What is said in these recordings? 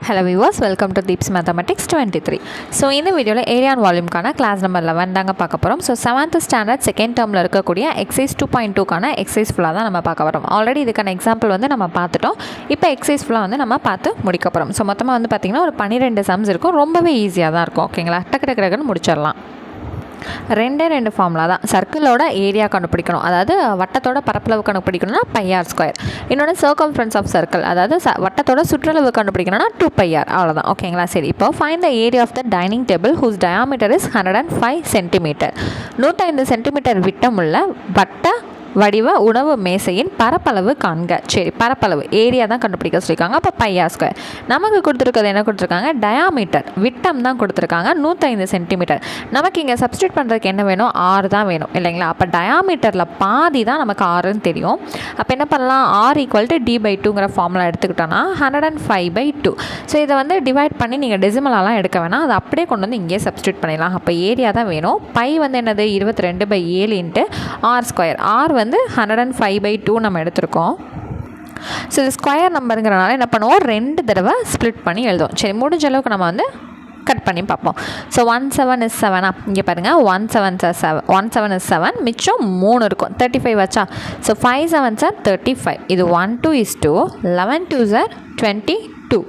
Hello viewers, welcome to Deeps Mathematics 23. So இந்த வீடியோவில் area and வால்யூம்கான class number 11 தாங்க பார்க்க போகிறோம். ஸோ 7th ஸ்டாண்டர்ட் செகண்ட் டேர்மில் இருக்கக்கூடிய எக்ஸைஸ் 2.2க்கான எக்ஸைஸ் ஃபுல்லாக தான் நம்ம பார்க்க வரோம். ஆல்ரெடி இதுக்கான எக்ஸாம்பிள் வந்து நம்ம பார்த்துட்டோம். இப்போ எக்ஸைஸ் ஃபுல்லாக வந்து நம்ம பார்த்து முடிக்க போகிறோம். ஸோ மொத்தமாக வந்து பார்த்திங்கன்னா ஒரு 12 சம்ஸ் இருக்கும். ரொம்பவே ஈஸியாக தான் இருக்கும். ஓகேங்களா, டக்கு டக்குன்னு முடிச்சிடலாம். ரெண்டு ஃபார்முலா தான். சர்க்கிளோட ஏரியா கண்டுபிடிக்கணும், அதாவது வட்டத்தோட பரப்பளவு கண்டுபிடிக்கணும்னா πr ஸ்கொயர். இன்னொன்று சர்க்கம்ஃபரன்ஸ் ஆஃப் சர்க்கிள், அதாவது வட்டத்தோட சுற்றளவு கண்டுபிடிக்கணும்னா 2πr. அவ்வளோதான். ஓகேங்களா, சரி. இப்போ find the area of the dining table whose diameter is 105 centimetre. 105 centimetre விட்டமுள்ள வட்ட வடிவ உணவு மேசையின் பரப்பளவு காண்க. சரி, பரப்பளவு ஏரியா தான் கண்டுபிடிக்க சொல்லியிருக்காங்க. அப்போ πr ஸ்கொயர். நமக்கு கொடுத்துருக்கிறது என்ன கொடுத்துருக்காங்க? டயாமீட்டர், விட்டம் தான் கொடுத்துருக்காங்க 105 சென்டிமீட்டர். நமக்கு இங்கே சப்ஸ்டியூட் பண்ணுறதுக்கு என்ன வேணும்? 6 தான் வேணும் இல்லைங்களா? அப்போ டயாமீட்டரில் பாதி தான் நமக்கு 6ன்னு தெரியும். அப்போ என்ன பண்ணலாம்? r = d/2ங்கிற ஃபார்முலா எடுத்துக்கிட்டோன்னா 105/2. ஸோ இதை வந்து டிவைட் பண்ணி நீங்கள் டெசிமலாலாம் எடுக்க வேணாம், அதை அப்படியே கொண்டு வந்து இங்கேயே சப்ஸ்டியூட் பண்ணிடலாம். அப்போ ஏரியா தான் வேணும். பை வந்து என்னது? 22/7 × r ஸ்கொயர். r வந்து 105/2 நம்ம எடுத்திருக்கோம். ஸோ இது ஸ்கொயர் நம்பருங்கிறனால என்ன பண்ணுவோம்? 2 தடவை ஸ்ப்ளிட் பண்ணி எழுதுவோம். சரி, முடிஞ்ச அளவுக்கு நம்ம வந்து கட் பண்ணி பார்ப்போம். So 17 is 7. இங்கே பாருங்கள், 17 is 7, மிச்சம் 3 இருக்கும். 35 வச்சா. So 5 7s are 35. இது 1 2 is 2, 11 2s are 22.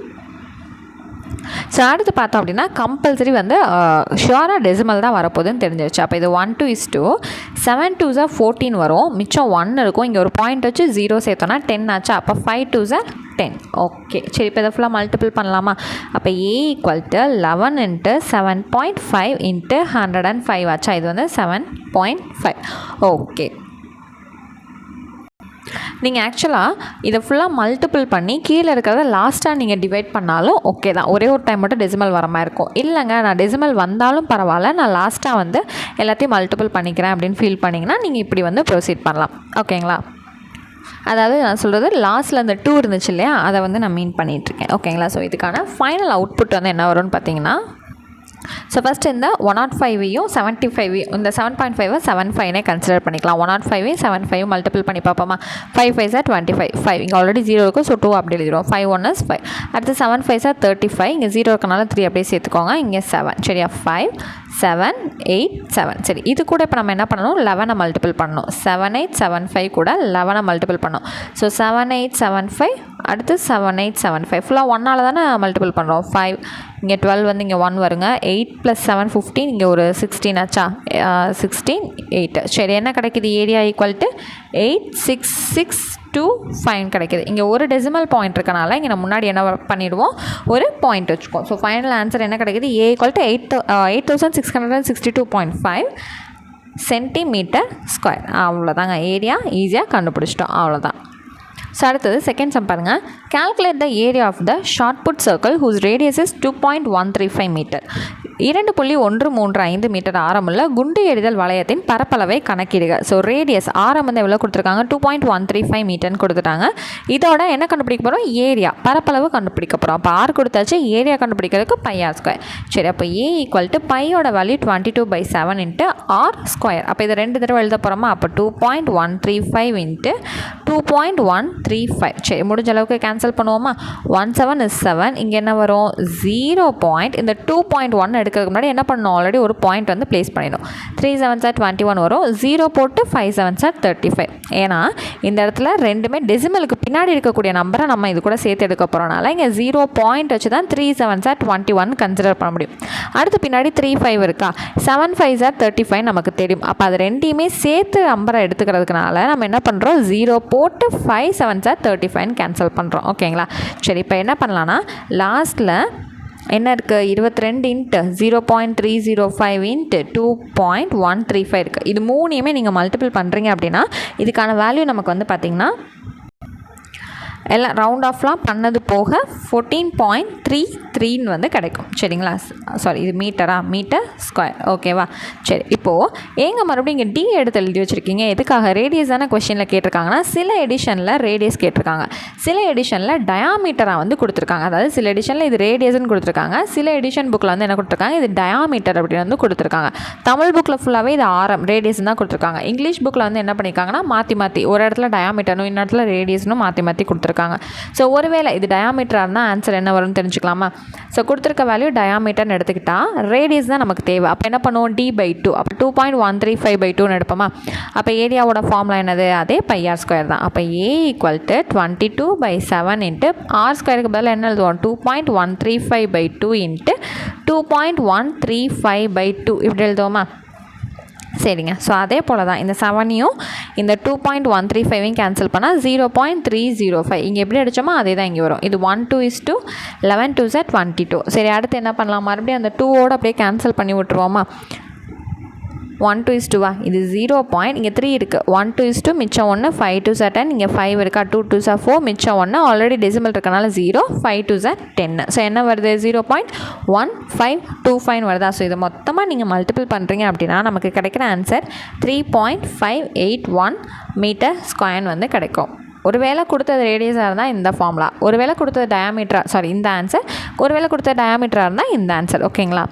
ஸோ அடுத்து பார்த்தோம் அப்படின்னா கம்பல்சரி வந்து ஷுவராக டெசிமல் தான் வரப்போகுதுன்னு தெரிஞ்சிருச்சு. அப்போ இது 1 2 is 2, 7 2s are 14 வரும், மிச்சம் 1 இருக்கும். இங்கே ஒரு பாயிண்ட் வச்சு 0 சேர்த்தோன்னா 10 ஆச்சா. அப்போ 5 2s are 10. ஓகே, சரி. இப்போ இதை ஃபுல்லாக மல்டிபிள் பண்ணலாமா? அப்போ a = 11 × 7.5 × 105 ஆச்சா. இது வந்து 7.5. ஓகே, நீங்கள் ஆக்சுவலாக இதை ஃபுல்லாக மல்டிபிள் பண்ணி கீழே இருக்கிறத லாஸ்ட்டாக நீங்கள் டிவைட் பண்ணாலும் ஓகே தான். ஒரே ஒரு டைம் மட்டும் டெசிமல் வர மாதிரி இருக்கும். இல்லைங்க, நான் டெசிமல் வந்தாலும் பரவாயில்ல, நான் லாஸ்ட்டாக வந்து எல்லாத்தையும் மல்டிபிள் பண்ணிக்கிறேன் அப்படின்னு ஃபீல் பண்ணிங்கன்னா நீங்கள் இப்படி வந்து ப்ரொசீட் பண்ணலாம். ஓகேங்களா, அதாவது நான் சொல்கிறது லாஸ்ட்டில் அந்த 2 இருந்துச்சு இல்லையா, அதை வந்து நான் மீன் பண்ணிகிட்ருக்கேன். ஓகேங்களா, ஸோ இதுக்கான ஃபைனல் அவுட்புட் வந்து என்ன வரும்னு பார்த்தீங்கன்னா, ஸோ ஃபஸ்ட்டு இந்த 105ஐயும் 75ஐயும் இந்த 7.5 75னே கன்சிடர் பண்ணிக்கலாம். 105ஐயும் 75 மல்டிபிள் பண்ணி பார்ப்போமா? 5 5s are 25. 5 இங்கே ஆல்ரெடி 0 இருக்கும், ஸோ 2 அப்படி எழுதிடும். 5 1 is 5. அடுத்து 7 5s are 35. இங்கே 0 இருக்கனால 3 அப்படியே சேர்த்துக்கோங்க. இங்கே 7. சரியா? 5 7 8 7. சரி, இது கூட இப்போ நம்ம என்ன பண்ணணும்? 11 மல்டிபிள் பண்ணணும். 7 8 7 5 கூட 11 மல்டிபிள் பண்ணணும். ஸோ 7 8 7 5, அடுத்து 7 8 7 5 ஃபுல்லாக 1ஆல் தானே மல்டிபிள் பண்ணுறோம். 5 இங்கே 12 வந்து இங்கே 1 வருங்க. 8 + 7 15, இங்கே ஒரு 16 ஆச்சா. 16 8. சரி, என்ன கிடைக்கிது? ஏரியா = 86625 கிடைக்கிது. இங்கே ஒரு டெசிமல் பாயிண்ட் இருக்கனால இங்கே நம்ம முன்னாடி என்ன பண்ணிவிடுவோம்? ஒரு பாயிண்ட் வச்சுக்கோம். ஸோ ஃபைனல் ஆன்சர் என்ன கிடைக்கிது? a = 8662.5 centimetre square. அவ்வளோதாங்க, ஏரியா ஈஸியாக கண்டுபிடிச்சிட்டோம். அவ்வளோதான். ஸோ அடுத்தது செகண்ட் சம் பாருங்கள். Calculate the area of the shot put circle whose radius is 2.135 metre. 2.135 metre ஆரமுள்ள குண்டு எறிதல் வளையத்தின் பரப்பளவை கணக்கிடுக. ஸோ ரேடியஸ், ஆரம் வந்து எவ்வளோ கொடுத்துருக்காங்க? 2.135 மீட்டர்னு கொடுத்துட்டாங்க. இதோட என்ன கண்டுபிடிக்க போகிறோம்? ஏரியா, பரப்பளவு கண்டுபிடிக்க போகிறோம். அப்போ r கொடுத்தாச்சு, ஏரியா கண்டுபிடிக்கிறதுக்கு πr ஸ்கொயர். சரி, அப்போ a = பையோட வேல்யூ 22/7 × r ஸ்கொயர். அப்போ இதை 2 தடவை எழுத போகிறோமா? அப்போ 2.135 × 2.135. சரி, முடிஞ்ச அளவுக்கு கேன்சல் பண்ணுவோமா? 17 is 7. இங்கே என்ன வரும்? 0 பாயிண்ட். இந்த 2.1 எடுக்கிறதுக்கு முன்னாடி என்ன பண்ணணும்? ஆல்ரெடி ஒரு பாயிண்ட் வந்து பிளேஸ் பண்ணிடணும். 3 7s are 21 வரும். 0 போட்டு 5 7s are 35. ஏன்னா இந்த இடத்துல ரெண்டுமே டெசிமலுக்கு பின்னாடி இருக்கக்கூடிய நம்பரை நம்ம இது கூட சேர்த்து எடுக்க போகிறோம்னால இங்கே 0 பாயிண்ட் வச்சு தான் 3 7s are 21 கன்சிடர் பண்ண முடியும். அடுத்து பின்னாடி 3 5 இருக்கா. 7 5s are 35 நமக்கு தெரியும். அப்போ அது ரெண்டையுமே சேர்த்து நம்பரை எடுத்துக்கிறதுனால நம்ம என்ன பண்ணுறோம்? 0 போட்டு 5 7s are 35 கேன்சல் பண்ணுறோம். ஓகேங்களா, சரி. இப்போ என்ன பண்ணலான்னா லாஸ்ட்டில் என்ன இருக்குது? 22 × 0.305 × 2.135 இருக்குது. இது மூணையுமே நீங்கள் மல்டிபிள் பண்ணுறீங்க அப்படின்னா இதுக்கான வேல்யூ நமக்கு வந்து பார்த்திங்கன்னா எல்லாம் ரவுண்ட் ஆஃப்லாம் பண்ணது போக 14.3 2.3 வந்து கிடைக்கும். சரிங்களா? சாரி, இது மீட்டர் ஸ்கொயர். ஓகேவா? சரி, இப்போது ஏங்க மறுபடியும் இங்கே டி எடுத்து எழுதி வச்சுருக்கீங்க? எதுக்காக? ரேடியஸான கொஸ்டினில் கேட்டிருக்காங்கன்னா சில எடிஷனில் ரேடியஸ் கேட்டிருக்காங்க, சில எடிஷனில் டயாமீட்டராக வந்து கொடுத்துருக்காங்க. அதாவது சில எடிஷனில் இது ரேடியஸ்ன்னு கொடுத்துருக்காங்க, சில எடிஷன் புக்கில் வந்து என்ன கொடுத்துருக்காங்க, இது டயாமீட்டர் அப்படின்னு வந்து கொடுத்துருக்காங்க. தமிழ் புக்கில் ஃபுல்லாகவே இது ஆரம் ரேடியஸ் தான் கொடுத்துருக்காங்க. இங்கிலீஷ் புக்கில் வந்து என்ன பண்ணியிருக்காங்கன்னா மாற்றி ஒரு இடத்துல டயாமீட்டர்னும் இன்னொரு இடத்துல ரேடியஸ்னும் மாற்றி கொடுத்துருக்காங்க. ஸோ ஒருவேளை இது டயாமீட்டராக இருந்தால் ஆன்சர் என்ன வரும்னு தெரிஞ்சுக்கலாமா? ஸோ கொடுத்துருக்க வேல்யூ டயாமீட்டர்னு எடுத்துக்கிட்டால் ரேடியஸ் தான் நமக்கு தேவை. அப்போ என்ன பண்ணுவோம்? D/2. அப்போ 2.135/2ன்னு எடுப்போமா? அப்போ ஏரியாவோட ஃபார்முலா என்னது? அதே πr² தான். அப்போ A = 22/7 இன்ட்டு r² பதில் என்ன எழுதுவோம்? 2.135/2 இன்ட்டு 2.135/2 இப்படி எழுதுவோமா? சரிங்க. ஸோ அதே போல் தான் இந்த 7ஐயும் இந்த 2.135ஐயும் கேன்சல் பண்ணால் 0.305. இங்கே எப்படி அடித்தோமோ அதே தான் இங்கே வரும். இது 1:2 11 2s 22. சரி, அடுத்து என்ன பண்ணலாம்? மறுபடியும் அந்த 2ஓடு அப்படியே கேன்சல் பண்ணி விட்டுருவோமா? 1:2 இது 0. இங்கே 3 இருக்குது. 1:2 மிச்சம் 1, 5 2s 10. இங்கே 5 இருக்கா? 2 2s 4 மிச்சம் 1. ஆல்ரெடி டெசிமல் இருக்கனால 0, 5 2s 10. ஸோ என்ன வருது? 0.1525 வருதா? ஸோ இதை மொத்தமாக நீங்கள் மல்டிபிள் பண்ணுறீங்க அப்படின்னா நமக்கு கிடைக்கிற ஆன்சர் 3.581 மீட்டர் ஸ்கொயர் வந்து கிடைக்கும். ஒருவேளை கொடுத்தது ரேடியஸாக இருந்தால் இந்த ஃபார்முலா, ஒருவேளை கொடுத்தது இந்த ஆன்சர், ஒருவேளை கொடுத்தது டயாமீட்டராக இருந்தால் இந்த ஆன்சர். ஓகேங்களா?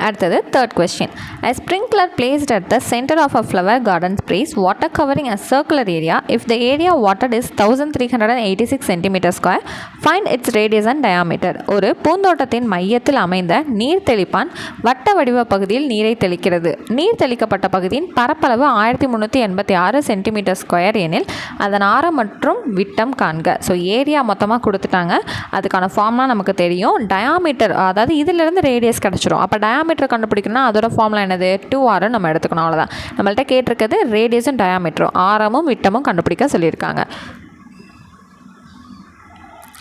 அடுத்தது third question. A sprinkler placed at the center of a flower garden sprays water covering a circular area. If the area watered is 1386 centimeter square, find its radius and diameter. ஒரு பூந்தோட்டத்தின் மையத்தில் அமைந்த நீர் தெளிப்பான் வட்ட வடிவ பகுதியில் நீரை தெளிக்கிறது. நீர் தெளிக்கப்பட்ட பகுதியின் பரப்பளவு 1386 சென்டிமீட்டர் ஸ்கொயர் எனில் அதன் ஆரம் மற்றும் விட்டம் காண்க. ஸோ ஏரியா மொத்தமாக கொடுத்துட்டாங்க, அதுக்கான ஃபார்ம்லாம் நமக்கு தெரியும். டயாமீட்டர், அதாவது இதிலிருந்து ரேடியஸ் கிடச்சிரும். அப்போ டயாமீட்டர் கண்டுபிடிக்கணும்னா அதோட ஃபார்முலா என்னது? 2r நம்ம எடுத்துக்கணும். அவ்வளோதான். நம்மள்ட்ட கேட்டிருக்கிறது ரேடியஸும் டயாமீட்டரும், ஆரமும் விட்டமும் கண்டுபிடிக்க சொல்லியிருக்காங்க.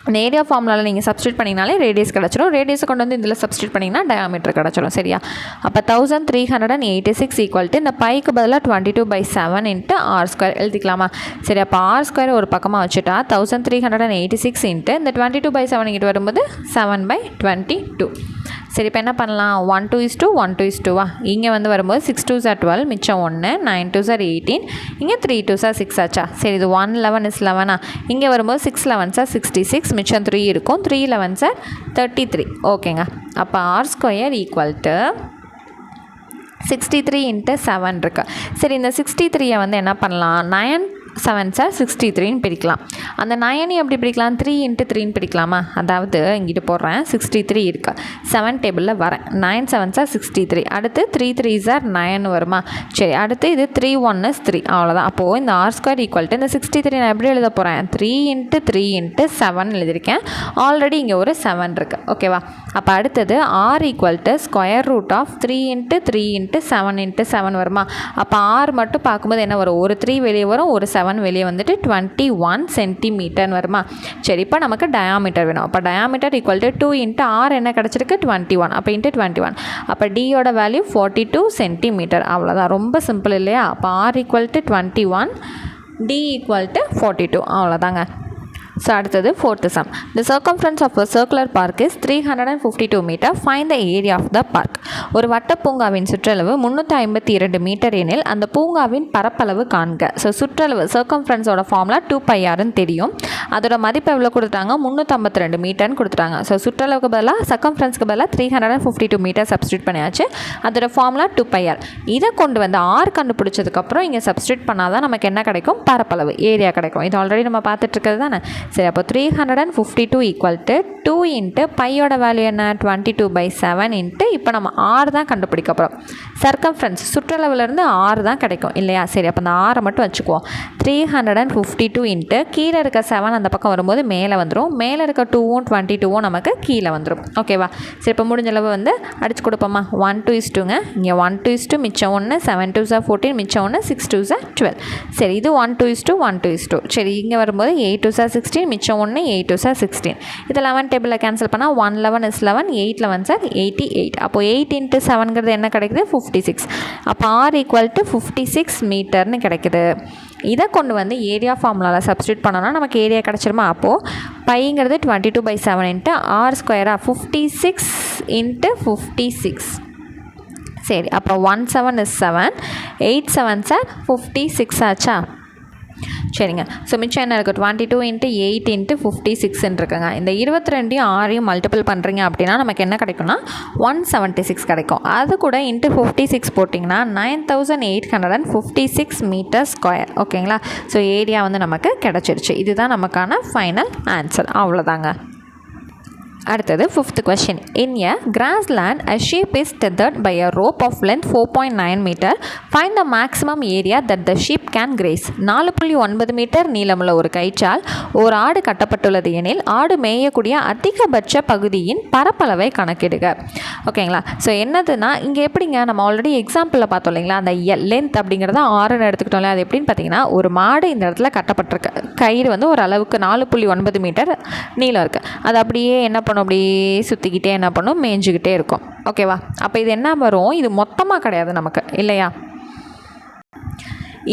இந்த ஏரியா ஃபார்முலாவில் நீங்கள் சப்ஸ்டியூட் பண்ணிங்கனாலே ரேடியஸ் கிடச்சிரும். ரேடியஸை கொண்டு வந்து இதில் சப்ஸ்டியூட் பண்ணிங்கன்னா டயாமீட்டர் கிடச்சிரும். சரியா? அப்போ 1386 ஈக்குவல் டு இந்த பைக்கு பதிலாக 22/7 இன்ட்டு r² எழுதிக்கலாமா? சரி, அப்போ r² ஒரு பக்கமாக வச்சுட்டா 1386 இன்ட்டு இந்த 22/7 இங்கிட்டு வரும்போது 7/22. சரி, இப்போ என்ன பண்ணலாம்? 1:2 1:2 இங்கே வந்து வரும்போது 6 2s 12 மிச்சம் 1, 9 2s 18, இங்கே 3 2s 6 ஆச்சா? சரி, இது 1 11 is 11. இங்கே வரும்போது 6 11s 66, மிச்சம் 3 இருக்கும். 3 11s 33. ஓகேங்க. அப்போ r² ஈக்குவல் டு 63 இன்ட்டு 7 இருக்கு. சரி, இந்த 63ஐ வந்து என்ன பண்ணலாம்? 9 7s 63ன்னு பிரிக்கலாம். அந்த 9 எப்படி பிரிக்கலாம்? 3 × 3ன்னு பிரிக்கலாமா? அதாவது இங்கிட்டு போடுறேன், 63 இருக்குது, 7 டேபிளில் வரேன். 9 7s 63. அடுத்து 3 3s 9 வருமா? சரி, அடுத்து இது 3 1 is 3. அவ்வளோதான். அப்போது இந்த r² ஈக்குவல் டு இந்த 63 நான் எப்படி எழுத போகிறேன்? 3 × 3 × 7 எழுதியிருக்கேன். ஆல்ரெடி இங்கே ஒரு 7 இருக்குது. ஓகேவா? அப்போ அடுத்தது r equal to square root of 3 × 3 × 7 × 7 வருமா? அப்போ r மட்டும் பார்க்கும்போது என்ன வரும்? ஒரு 3 வெளியே வரும், ஒரு 7 வெளியே வந்துட்டு 21 சென்டிமீட்டர் வருமா? சரி, இப்போ நமக்கு டயாமீட்டர் வேணும். அப்போ டயாமீட்டர் ஈக்குவல் டு 2 × r என்ன கிடச்சிருக்கு? 21. அப்போ இன்ட்டு 21. அப்போ டியோட வேல்யூ 42 சென்டிமீட்டர். அவ்வளோதான். ரொம்ப சிம்பிள் இல்லையா? அப்போ r equal to 21, d equal to 42. அவ்வளோதாங்க. ஸோ அடுத்தது fourth sum. The circumference of a circular park is 352 metre. Find the area of the park. ஒரு வட்ட பூங்காவின் சுற்றளவு 352 மீட்டர் எனில் அந்த பூங்காவின் பரப்பளவு காண்க. ஸோ சுற்றளவு சர்க்கம்ஃபரன்ஸோட ஃபார்முலா 2πrன்னு தெரியும். அதோட மதிப்பு எவ்வளோ கொடுத்துட்டாங்க? 352 மீட்டர்னு கொடுத்துட்டாங்க. ஸோ சுற்றளவுக்கு பதிலாக சர்க்கம்ஃபரன்ஸ்க்கு பதிலாக 352 மீட்டர் சப்ஸ்டியூட் பண்ணியாச்சு. அதோட ஃபார்முலா 2πr. இதை கொண்டு வந்து ஆர் கண்டுபிடிச்சதுக்கப்புறம் இங்கே சப்ஸ்டியூட் பண்ணால் தான் நமக்கு என்ன கிடைக்கும்? பரப்பளவு, ஏரியா கிடைக்கும். இது ஆல்ரெடி நம்ம பார்த்துட்டு இருக்கிறது தானே. சரி, அப்போ 352 ஈக்குவல் டு 2 இன்ட்டு பையோட வேல்யூ என்ன? 22/7 இன்ட்டு இப்போ நம்ம ஆர் தான் கண்டுபிடிக்க போகிறோம். சர்க்கம்ஃபரன்ஸ் சுற்றளவுலேருந்து ஆர் தான் கிடைக்கும் இல்லையா? சரி, அப்போ அந்த ஆரை மட்டும் வச்சுக்குவோம். 352 இன்ட்டு கீழே இருக்க 7 அந்த பக்கம் வரும்போது மேலே வந்துடும், மேலே இருக்க 2வும் 22வும் நமக்கு கீழே வந்துடும். ஓகேவா? சரி, இப்போ முடிஞ்ச அளவு வந்து அடிச்சு கொடுப்போமா? 1:2ங்க. இங்கே 1:2 மிச்சம் 1, 7 2s 14 மிச்சம் 1, 6 2s 12. சரி, இது 1:2 1:2. சரி, இங்கே வரும்போது 8 2s 16 மிச்சம் 1, 8 2s 16. இது 11 டேபிளில் கேன்சல் பண்ணால் 1 11 is 11, 8 11s 88. அப்போது 8 × 7ங்கிறது என்ன கிடைக்குது? 56. அப்போ r ஈக்குவல் டு 56 மீட்டர்னு கிடைக்குது. இதை கொண்டு வந்து ஏரியா ஃபார்முலாவில் சப்ஸ்டியூட் பண்ணோன்னா நமக்கு ஏரியா கிடச்சிருமா? அப்போது பைங்கிறது 22/7 இன்ட்டு ஆர் ஸ்கொயராக 56 இன்ட்டு 56. சரி, அப்போ 1 7 is 7, 8 7s are 56 ஆச்சா? சரிங்க. ஸோ மிச்சம் என்ன இருக்குது? 22 இன்ட்டு 8 இன்ட்டு 56 இருக்குங்க. இந்த 22 6 மல்டிபிள் பண்ணுறீங்க அப்படின்னா நமக்கு என்ன கிடைக்கும்னா 176 கிடைக்கும். அது கூட இன்ட்டு 56 போட்டிங்கன்னா 9856 மீட்டர் ஸ்கொயர். ஓகேங்களா? ஸோ ஏரியா வந்து நமக்கு கிடச்சிருச்சு. இதுதான் நமக்கான ஃபைனல் ஆன்சர். அவ்வளோதாங்க. அடுத்தது 5th question. In a grassland, a sheep is tethered by a rope of length 4.9 meter. Find the maximum area that the sheep can graze. 4.9 metre நீளமுள்ள ஒரு கயிற்றால் ஒரு ஆடு கட்டப்பட்டுள்ளது எனில் ஆடு மேயக்கூடிய அதிகபட்ச பகுதியின் பரப்பளவை கணக்கிடுக. ஓகேங்களா? ஸோ என்னதுன்னா இங்கே எப்படிங்க, நம்ம ஆல்ரெடி எக்ஸாம்பிளில் பார்த்தோம் இல்லைங்களா, அந்த லென்த் அப்படிங்கிறத 6 எடுத்துக்கிட்டோம்ல. அது எப்படின்னு பார்த்தீங்கன்னா, ஒரு மாடு இந்த இடத்துல கட்டப்பட்டிருக்கு, கயிறு வந்து ஒரு அளவுக்கு 4.9 மீட்டர் நீளம் இருக்குது. அது அப்படியே என்ன பண்ணும், அப்படியே சுற்றிக்கிட்டே என்ன பண்ணும், மேய்ஞ்சிக்கிட்டே இருக்கும். ஓகேவா? அப்போ இது என்ன வரும், இது மொத்தமாக கிடையாது நமக்கு, இல்லையா?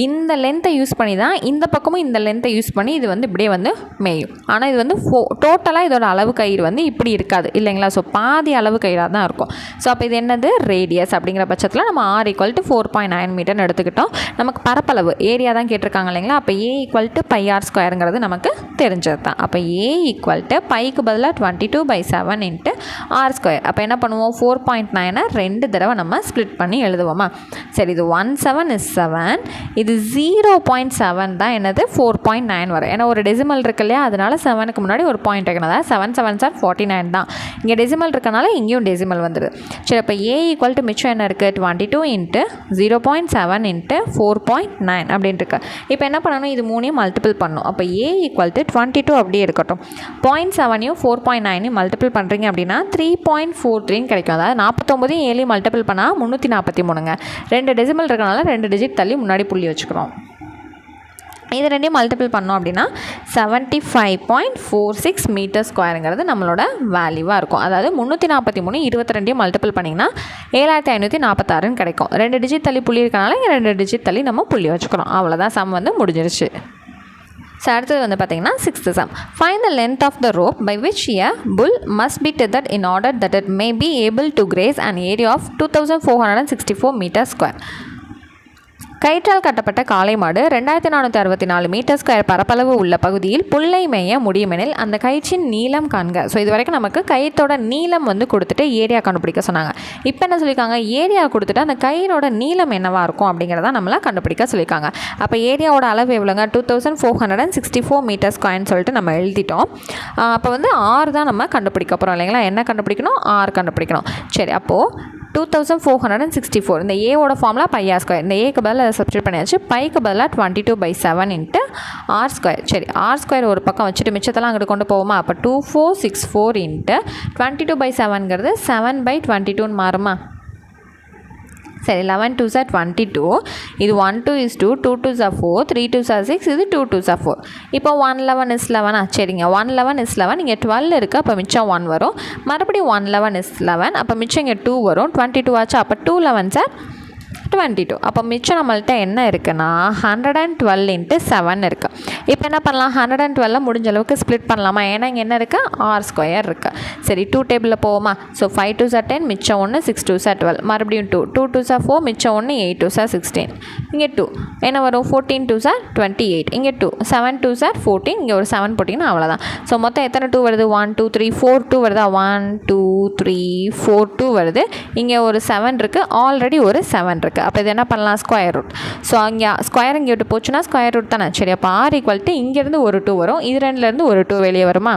இந்த லென்த்தை யூஸ் பண்ணி தான் இந்த பக்கமும் இந்த லென்த்தை யூஸ் பண்ணி இது வந்து இப்படியே வந்து மேயும். ஆனால் இது வந்து டோட்டலாக இதோட அளவு கயிறு வந்து இப்படி இருக்காது, இல்லைங்களா? ஸோ பாதி அளவு கயிறாக தான் இருக்கும். ஸோ அப்போ இது என்னது, ரேடியஸ். அப்படிங்கிற பட்சத்தில் நம்ம R = 4.9 மீட்டர்னு எடுத்துக்கிட்டோம். நமக்கு பரப்பளவு ஏரியா தான் கேட்டிருக்காங்க இல்லைங்களா? அப்போ A = πr² நமக்கு தெரிஞ்சது தான். அப்போ A = பைக்கு பதிலாக 22/7 இன்ட்டு R². அப்போ என்ன பண்ணுவோம், 4.9 2 தடவை நம்ம ஸ்ப்ளிட் பண்ணி எழுதுவோமா? சரி, இது 1 7 is 7, இது 0.7 தான் என்னது 4.9 வரும். ஏன்னா ஒரு டெசிமல் இருக்கு இல்லையா, அதனால 7க்கு முன்னாடி ஒரு பாயிண்ட் வைக்கணும். அதாவது 7 7s are 49 தான். இங்கே டெசிமல் இருக்கனால இங்கேயும் டெசிமல் வந்துடுது. சரி, அப்போ A = மிச்சம் என்ன இருக்குது, 22 இன்ட்டு 0.7 இன்ட்டு 4.9 அப்படின்ட்டு இருக்கு. இப்போ என்ன பண்ணணும், இது 3ஐயும் மல்டிபிள் பண்ணணும். அப்போ A = 22 அப்படியே இருக்கட்டும். 0.7ஐயும் 4.9ஐயும் மல்டிபிள் பண்ணுறீங்க அப்படின்னா 3.43 கிடைக்கும். அதாவது 49 7ஐயும் மல்டிபிள் பண்ணால் 343ங்க. 2 டெசிமல் இருக்கனால 2 டிஜிட் தள்ளி முன்னாடி புள்ளி வச்சுக்கிறோம். இது ரெண்டையும் மல்டிபிள் பண்ணோம் அப்படின்னா 75.46 மீட்டர் ஸ்கொயருங்கிறது நம்மளோட வேல்யூவாக இருக்கும். அதாவது 343 22 மல்டிபிள் பண்ணிங்கன்னா 7546 கிடைக்கும். 2 டிஜிட் தள்ளி புள்ளி இருக்கனால இங்கே 2 டிஜிட் தள்ளி நம்ம புள்ளி வச்சுக்கிறோம். அவ்வளோதான், சம் வந்து முடிஞ்சிருச்சு. ஸோ அடுத்தது வந்து பார்த்திங்கன்னா 6th sum. Find the length of the rope by which a bull must be tethered in order that it may be able to graze an area of 2464 meters square. கயிற்றால் கட்டப்பட்ட காளை மாடு 2464 metre square பரப்பளவு உள்ள பகுதியில் புல்லை மேய முடியுமெனில் அந்த கயிற்றின் நீளம் காண்க. ஸோ இது வரைக்கும் நமக்கு கயிற்றோட நீளம் வந்து கொடுத்துட்டு ஏரியா கண்டுபிடிக்க சொன்னாங்க. இப்போ என்ன சொல்லியிருக்காங்க, ஏரியா கொடுத்துட்டு அந்த கயிறோட நீளம் என்னவாக இருக்கும் அப்படிங்கிறத நம்மளை கண்டுபிடிக்க சொல்லியிருக்காங்க. அப்போ ஏரியாவோட அளவு எவ்வளோங்க, 2464 மீட்டர் ஸ்கொயர்னு சொல்லிட்டு நம்ம எழுதிட்டோம். அப்போ வந்து R தான் நம்ம கண்டுபிடிக்க போகிறோம் இல்லைங்களா? என்ன கண்டுபிடிக்கணும், R கண்டுபிடிக்கணும். சரி, அப்போது 2464 இந்த ஏவோட ஃபார்முலா πr². இந்த ஏக்கு பதிலாக சப்ஸ்டியூட் பண்ணியாச்சு. பைக்கு பதிலாக 22/7 இன்ட்டு R². சரி, R² ஒரு பக்கம் வச்சுட்டு மிச்சத்தெல்லாம் அங்கிட்டு கொண்டு போவோமா? அப்போ 2464 இன்ட்டு 22/7ங்கிறது 7/22ன்னு மாறுமா? சரி, 11 2s are 22. இது 1 2 is 2, 2 2s are 4, 3 2s are 6, இது 2 2s are 4. இப்போ 111 is 11. சரிங்க, 111 is 11. இங்கே 12 இருக்குது, அப்போ மிச்சம் 1 வரும். மறுபடியும் 111 is 11, அப்போ மிச்சம் இங்கே 2 வரும். 22 ஆச்சு, அப்போ 2 11s are 22. அப்போ மிச்சம் நம்மள்கிட்ட என்ன இருக்குன்னா 112 இன்ட்டு 7 இருக்குது. இப்போ என்ன பண்ணலாம், 112 முடிஞ்ச அளவுக்கு ஸ்ப்ளிட் பண்ணலாமா? ஏன்னா இங்கே என்ன இருக்குது, R² இருக்குது. சரி, 2 டேபிளில் போவோமா? ஸோ 5 2s are 10, மிச்சம் 1, 6 2s are 12, மறுபடியும் 2 2 2s are 4, மிச்சம் 1, 8 2s are 16. இங்கே 2 என்ன வரும், 14 2s are 28. இங்கே 2 7 2s are 14, இங்கே ஒரு 7 போட்டிங்கன்னா அவ்வளோதான். ஸோ மொத்தம் எத்தனை 2 வருது, 1 2 3 4 2 வருதா? 1 2 3 4 2 வருது. இங்கே ஒரு 7 இருக்குது, ஆல்ரெடி ஒரு 7 இருக்குது. அப்போ இது என்ன பண்ணலாம், ஸ்கொயர் ரூட். ஸோ அங்கே ஸ்கொயர் இங்கே விட்டு போச்சுன்னா ஸ்கொயர் ரூட் தானே. சரி, அப்போ R = இங்கேருந்து ஒரு 2 வரும், இது ரெண்டுலேருந்து ஒரு 2 வெளியே வருமா?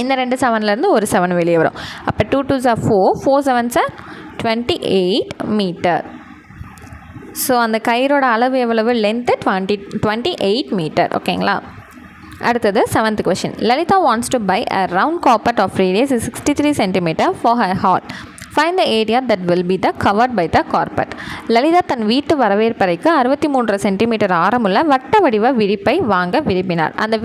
இந்த 2 7லேருந்து ஒரு 7 வெளியே வரும். அப்போ 2 2s are 4, 4 7s are 28 metre. So அந்த கயிறோட அளவு எவ்வளவு, லென்த்து 28 மீட்டர். ஓகேங்களா? அடுத்தது 7th question. Lalita wants to buy a round carpet of radius 63 cm for her hall. Find the area that will be the covered by the carpet. Lalitha தன் வீட்டு வரவேற்பறைக்கு 63 centimetre ஆரமுள்ள வட்ட வடிவ விரிப்பை வாங்க விரும்பினார். அந்த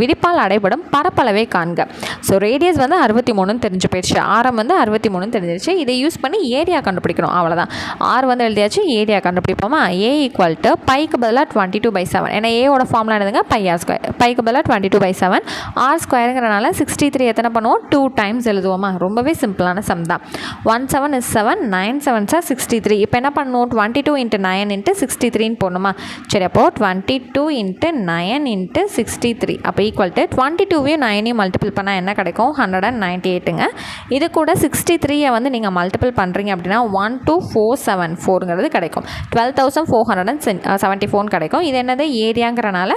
விரிப்பால் அடைபடும் பரப்பளவை காண்க. ஸோ ரேடியஸ் வந்து 63 தெரிஞ்சு போயிடுச்சு, ஆரம் வந்து 63 தெரிஞ்சிருச்சு. இதை யூஸ் பண்ணி ஏரியா கண்டுபிடிக்கணும், அவ்வளோதான். ஆர் வந்து எழுதியாச்சு, ஏரியா கண்டுபிடிப்போமா? ஏ ஈக்குவல் டு பைக்கு பதிலாக 22/7. ஏன்னா ஏவோட ஃபார்முலா என்னதுங்க? Pi r square. பைக்கு பதிலாக 22/7. ஆர் ஸ்கொயருங்கிறனால 63 எத்தனை பண்ணுவோம்? 2 டைம்ஸ் எழுதுவோமா? ரொம்பவே சிம்பிளான சம் தான். 1 7 is 7, 9 7s are 63. இப்போ என்ன பண்ணுவோம்? 22 × 9 × 63 போடணுமா? சரி, அப்போது 22 × 9 × 63 அப்போ ஈக்குவல் டு 22வையும் 9ஐயும் மல்டிபிள் பண்ணால் என்ன கிடைக்கும்? 198ங்க. இது கூட 63ஐ வந்து நீங்கள் மல்டிபிள் பண்ணுறீங்க அப்படின்னா 12474ங்கிறது கிடைக்கும். 12,474 கிடைக்கும். இது என்னது? ஏரியாங்கிறனால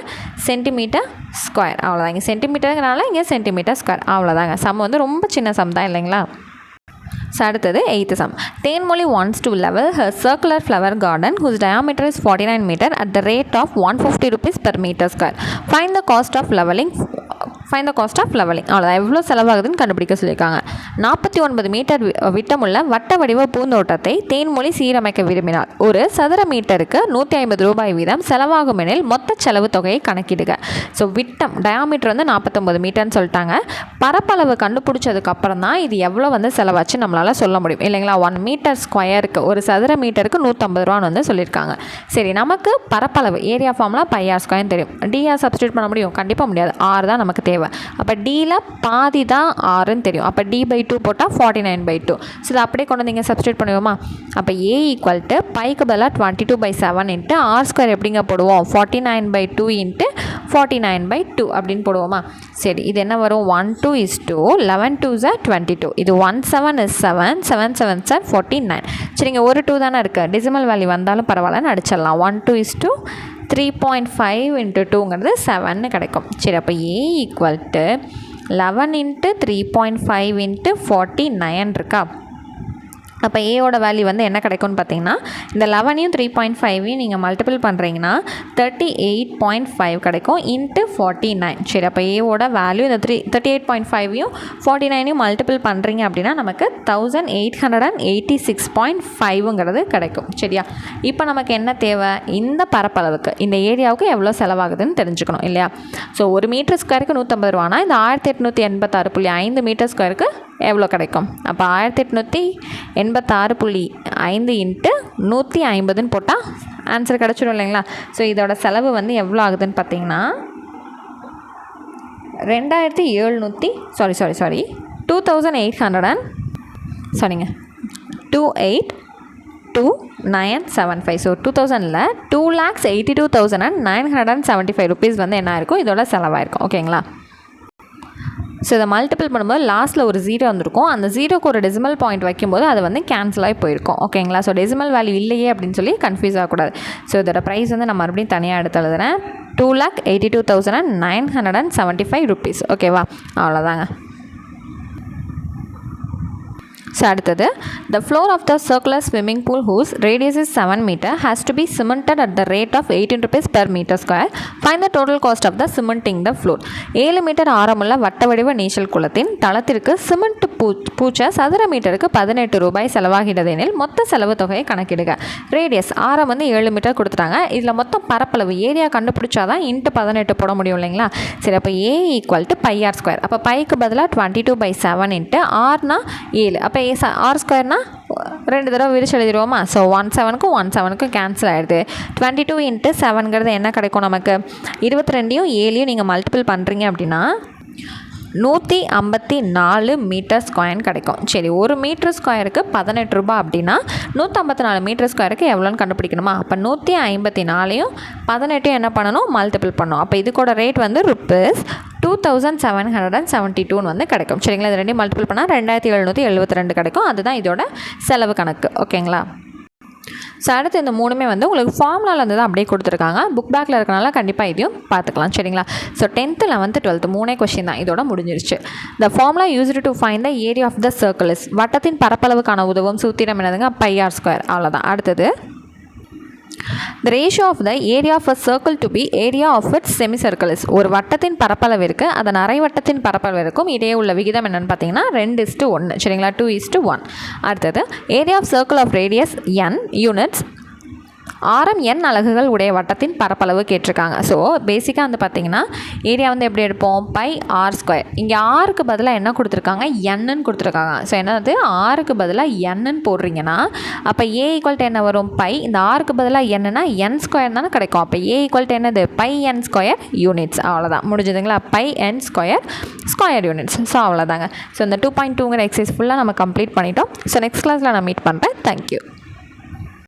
சென்டிமீட்டர் ஸ்கொயர், அவ்வளோதான். இங்கே சென்டிமீட்டருங்கிறனால இங்கே சென்டிமீட்டர் ஸ்கொயர், அவ்வளோதாங்க. சம் வந்து ரொம்ப சின்ன சம் தான் இல்லைங்களா? ஸோ அடுத்தது 8th sum. Thenmozhi wants to level her circular flower garden whose diameter is 49 meter at the rate of 150 rupees per meter square. Find the cost of leveling. அவ்வளோதான். எவ்வளோ செலவாகுதுன்னு கண்டுபிடிக்க சொல்லியிருக்காங்க. 49 மீட்டர் விட்டமுள்ள வட்ட வடிவ பூந்தோட்டத்தை தேன்மொழி சீரமைக்க விரும்பினார். ஒரு சதுர மீட்டருக்கு 150 ரூபாய் வீதம் செலவாகும் எனில் மொத்த செலவு தொகையை கணக்கிடுக. ஸோ விட்டம் டயாமீட்டர் வந்து 49 மீட்டர்னு சொல்லிட்டாங்க. பரப்பளவு கண்டுபிடிச்சதுக்கு அப்புறம் தான் இது எவ்வளோ வந்து செலவாச்சு நம்மளால் சொல்ல முடியும் இல்லைங்களா? 1 மீட்டர் ஸ்கொயருக்கு, ஒரு சதுர மீட்டருக்கு 150 ரூபான்னு வந்து சொல்லியிருக்காங்க. சரி, நமக்கு பரப்பளவு area formula pi r square தெரியும். டிஆர் சப்ஸ்டியூட் பண்ண முடியும்? கண்டிப்பாக முடியாது. ஆர் தான் நமக்கு தேவை. அப்போ டியில் பாதி தான் ஆறுன்னு தெரியும். அப்போ d/2 போட்டால் 49/2. ஸோ இதை அப்படியே கொண்டு வந்து இங்கே சப்ஸ்டியூட் பண்ணுவோமா? அப்போ ஏ ஈக்குவல் டு பைக்கு பதிலாக 22/7 × ஆர் ஸ்கொயர் எப்படிங்க போடுவோம்? 49/2 × 49/2 அப்படின்னு போடுவோமா? சரி, இது என்ன வரும்? 1 2 is 2, 11 2s are 22. இது 1 7 is 7, 7 7s are 49. சரிங்க, ஒரு 2 தானே இருக்குது, டெசிமல் வேல்யூ வந்தாலும் பரவாயில்லன்னு அடிச்சிடலாம். 1 2 is 2, 3.5 × 2ங்கிறது 7ன்னு கிடைக்கும். சரி, அப்போ ஏ ஈக்குவல் டு 11 × 3.5 × 49 இருக்கா? அப்போ ஏயோட வேல்யூ வந்து என்ன கிடைக்கும்னு பார்த்தீங்கன்னா, இந்த 11ஐயும் 3.5ஐயும் நீங்கள் மல்டிபிள் பண்ணுறீங்கன்னா 38.5 கிடைக்கும் × 49. சரி, அப்போ ஏவோட வேல்யூ இந்த 38.5ஐயும் 49ஐயும் மல்டிபிள் பண்ணுறீங்க அப்படின்னா நமக்கு 1886.5ங்கிறது கிடைக்கும். சரியா? இப்போ நமக்கு என்ன தேவை? இந்த பரப்பளவுக்கு, இந்த ஏரியாவுக்கு எவ்வளோ செலவாகுதுன்னு தெரிஞ்சுக்கணும் இல்லையா? ஸோ ஒரு மீட்டர் ஸ்கொயருக்கு 150 ரூபானா இந்த 1886.5 மீட்டர் ஸ்கொயருக்கு எவ்வளோ கிடைக்கும்? அப்போ 1886.5 × 150ன்னு போட்டால் ஆன்சர் கிடச்சிடும் இல்லைங்களா? ஸோ இதோட செலவு வந்து எவ்வளோ ஆகுதுன்னு பார்த்தீங்கன்னா 282975. ஸோ 2000ல் 2,82,975 ருபீஸ் வந்து என்ன இருக்கும்? இதோட செலவாயிருக்கும். ஓகேங்களா? ஸோ இதை மல்டிபிள் பண்ணும்போது லாஸ்ட்டில் ஒரு 0 வந்திருக்கும். அந்த 0க்கு ஒரு டெசிமல் பாயிண்ட் வைக்கும்போது அது வந்து கேன்சல் ஆகி போயிருக்கும். ஓகேங்களா? ஸோ டெசிமல் வேல்யூ இல்லையே அப்படின்னு சொல்லி கன்ஃபியூஸ் ஆகக்கூடாது. ஸோ இதோட ப்ரைஸ் வந்து நான் மறுபடியும் தனியாக எடுத்து எழுதுறேன். 2,82,975 ருபீஸ். ஓகேவா? அவ்வளோதாங்க. ஸோ அடுத்தது, the floor of the circular swimming pool whose radius is 7 meter has to be cemented at the rate of 18 rupees per meter square. Find the total cost of the cementing the floor. 7 metre ஆரமுள்ள வட்ட வடிவ நீச்சல் குளத்தின் தளத்திற்கு cement பூச்ச சதுர மீட்டருக்கு 18 ரூபாய் செலவாகிறது எனில் மொத்த செலவு தொகையை கணக்கிடுக. ரேடியஸ் ஆரம் வந்து 7 மீட்டர் கொடுத்துட்டாங்க. இதில் மொத்தம் பரப்பளவு ஏரியா கண்டுபிடிச்சாதான் × 18 போட முடியும் இல்லைங்களா? சரி, அப்போ A equal to pi r square. அப்போ பைக்கு பதிலாக 22/7 × ஆர்னா 7. அப்போ ஆர் ஸ்கொயர்னா 2 தடவை விரிச்சு எழுதிடுவோமா? ஸோ 1 7க்கும் 1 7க்கும் கேன்சல் ஆகிடுது. 22 × 7ங்கிறது என்ன கிடைக்கும் நமக்கு? 22ஐயும் 7ஐயும் நீங்கள் மல்டிபிள் பண்ணுறீங்க அப்படின்னா 154 மீட்டர் ஸ்கொயர்னு கிடைக்கும். சரி, ஒரு மீட்டர் ஸ்கொயருக்கு 18 ரூபாய் அப்படின்னா 154 மீட்டர் ஸ்கொயருக்கு எவ்வளோன்னு கண்டுபிடிக்கணுமா? அப்போ 154ஐயும் 18ஐயும் என்ன பண்ணணும்? மல்டிபிள் பண்ணணும். அப்போ இதுக்கோட ரேட் வந்து ₹2772 வந்து கிடைக்கும். சரிங்களா? இது ரெண்டையும் மல்டிபிள் பண்ணால் 2772 கிடைக்கும். அதுதான் இதோட செலவு கணக்கு. ஓகேங்களா? ஸோ அடுத்து இந்த மூணுமே வந்து உங்களுக்கு ஃபார்முலாவில் இருந்து தான் அப்படியே கொடுத்துருக்காங்க. புக் பேக்கில் இருக்கனால கண்டிப்பாக இதையும் பார்த்துக்கலாம். சரிங்களா? So 10th 11th 12th 3 question தான் இதோட முடிஞ்சிருச்சு. The formula used to find the area of the circle is. வட்டத்தின் பரப்பளவுக்கான உதவும் சூத்திரம் என்னதுங்க? Pi r square. அவ்வளோதான். அடுத்தது The ratio of the area of a circle to be area of its semicircle is ஒரு வட்டத்தின் பரப்பளவிற்கு அதன் அரை வட்டத்தின் பரப்பளவிற்கும் இடையே உள்ள விகிதம் என்னன்னு பார்த்தீங்கன்னா 2:1 சரிங்களா 2:1. அடுத்தது area of circle of radius n units ஆரம் n அலகுகள் உடைய வட்டத்தின் பரப்பளவு கேட்டிருக்காங்க. ஸோ பேசிக்காக வந்து பார்த்தீங்கன்னா ஏரியா வந்து எப்படி எடுப்போம் பை ஆர் ஸ்கொயர். இங்கே ஆருக்கு பதிலாக என்ன கொடுத்துருக்காங்க என்னன்னு கொடுத்துருக்காங்க. ஸோ என்னது ஆருக்கு பதிலாக என்னன்னு போடுறீங்கன்னா அப்போ ஏ ஈக்குவல் டு என்ன வரும் பை இந்த ஆருக்கு பதிலாக என்னன்னா n ஸ்கொயர் தானே கிடைக்கும். அப்போ ஏ ஈக்குவல் டு என்னது பை n ஸ்கொயர் யூனிட்ஸ். அவ்வளோதான் முடிஞ்சதுங்களா pi n square units. So அவ்வளோதாங்க. ஸோ இந்த 2.2ங்கிற எக்ஸசைஸ் ஃபுல்லாக நம்ம கம்ப்ளீட் பண்ணிட்டோம். ஸோ நெக்ஸ்ட் கிளாஸில் நான் மீட் பண்ணுறேன். தேங்க்யூ.